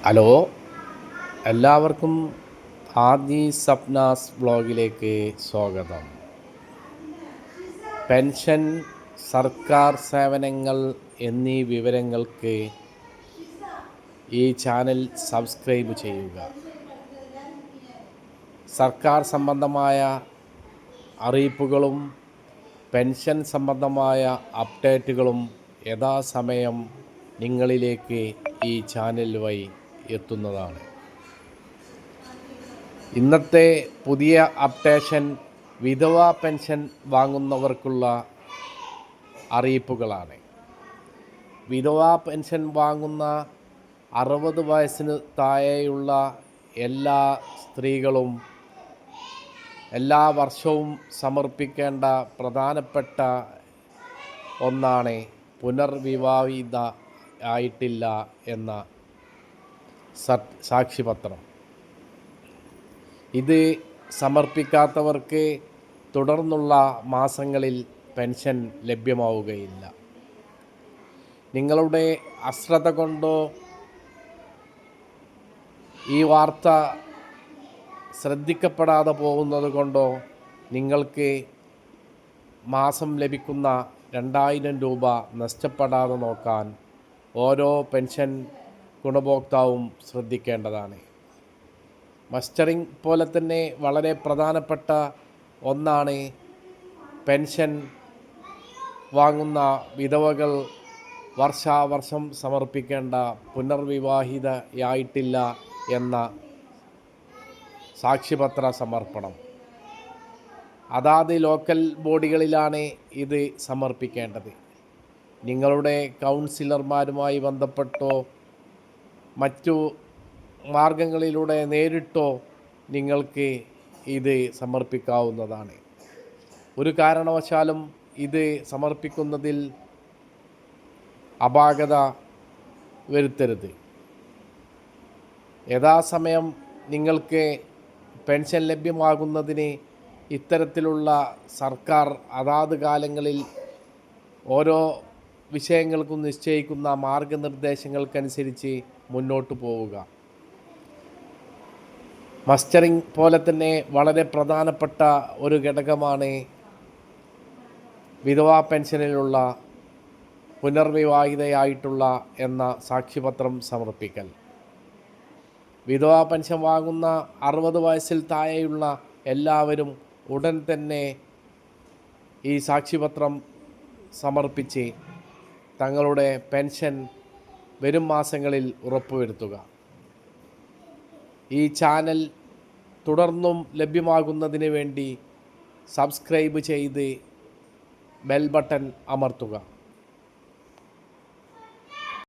Hello, എല്ലാവർക്കും ആദി സപ്നാസ് വ്ളോഗിലേക്ക് സ്വാഗതം. പെൻഷൻ, സർക്കാർ സേവനങ്ങൾ എന്നീ വിവരങ്ങൾക്ക് ഈ ചാനൽ സബ്സ്ക്രൈബ് ചെയ്യുക. സർക്കാർ സംബന്ധമായ അറിയിപ്പുകളും പെൻഷൻ സംബന്ധമായ അപ്ഡേറ്റുകളും യഥാസമയം നിങ്ങളിലേക്ക് ഈ ചാനൽ വഴി എത്തുന്നതാണ്. ഇന്നത്തെ പുതിയ അപ്ഡേഷൻ വിധവാ പെൻഷൻ വാങ്ങുന്നവർക്കുള്ള അറിയിപ്പുകളാണ്. വിധവാ പെൻഷൻ വാങ്ങുന്ന 60 വയസ്സിന് താഴെയുള്ള എല്ലാ സ്ത്രീകളും എല്ലാ വർഷവും സമർപ്പിക്കേണ്ട പ്രധാനപ്പെട്ട ഒന്നാണ് പുനർവിവാഹിത ആയിട്ടില്ല എന്ന സാക്ഷ്യപത്രം. ഇത് സമർപ്പിക്കാത്തവർക്ക് തുടർന്നുള്ള മാസങ്ങളിൽ പെൻഷൻ ലഭ്യമാവുകയില്ല. നിങ്ങളുടെ അശ്രദ്ധ കൊണ്ടോ ഈ വാർത്ത ശ്രദ്ധിക്കപ്പെടാതെ പോകുന്നത് കൊണ്ടോ നിങ്ങൾക്ക് മാസം ലഭിക്കുന്ന 2000 രൂപ നഷ്ടപ്പെടാതെ നോക്കാൻ ഓരോ പെൻഷൻ ഗുണഭോക്താവും ശ്രദ്ധിക്കേണ്ടതാണ്. മസ്റ്ററിംഗ് പോലെ തന്നെ വളരെ പ്രധാനപ്പെട്ട ഒന്നാണ് പെൻഷൻ വാങ്ങുന്ന വിധവകൾ വർഷാവർഷം സമർപ്പിക്കേണ്ട പുനർവിവാഹിതയായിട്ടില്ല എന്ന സാക്ഷ്യപത്ര സമർപ്പണം. അതാത് ലോക്കൽ ബോഡികളിലാണ് ഇത് സമർപ്പിക്കേണ്ടത്. നിങ്ങളുടെ കൗൺസിലർമാരുമായി ബന്ധപ്പെട്ടോ മറ്റു മാർഗങ്ങളിലൂടെ നേരിട്ടോ നിങ്ങൾക്ക് ഇത് സമർപ്പിക്കാവുന്നതാണ്. ഒരു കാരണവശാലും ഇത് സമർപ്പിക്കുന്നതിൽ അപാകത വരുത്തരുത്. യഥാസമയം നിങ്ങൾക്ക് പെൻഷൻ ലഭ്യമാകുന്നതിന് ഇത്തരത്തിലുള്ള സർക്കാർ അതാത് കാലങ്ങളിൽ ഓരോ വിഷയങ്ങൾക്കും നിശ്ചയിക്കുന്ന മാർഗനിർദ്ദേശങ്ങൾക്കനുസരിച്ച് മുന്നോട്ട് പോവുക. മസ്റ്ററിംഗ് പോലെ തന്നെ വളരെ പ്രധാനപ്പെട്ട ഒരു ഘടകമാണ് വിധവാ പെൻഷനിലുള്ള പുനർവിവാഹിതയായിട്ടുള്ള എന്ന സാക്ഷ്യപത്രം സമർപ്പിക്കൽ. വിധവാ പെൻഷൻ വാങ്ങുന്ന 60 വയസ്സിൽ താഴെയുള്ള എല്ലാവരും ഉടൻ തന്നെ ഈ സാക്ഷ്യപത്രം സമർപ്പിച്ച് തങ്ങളുടെ പെൻഷൻ വരും മാസങ്ങളിൽ ഉറപ്പുവരുത്തുക. ഈ ചാനൽ തുടർന്നും ലഭ്യമാകുന്നതിന് വേണ്ടി സബ്സ്ക്രൈബ് ചെയ്ത് ബെൽ ബട്ടൺ അമർത്തുക.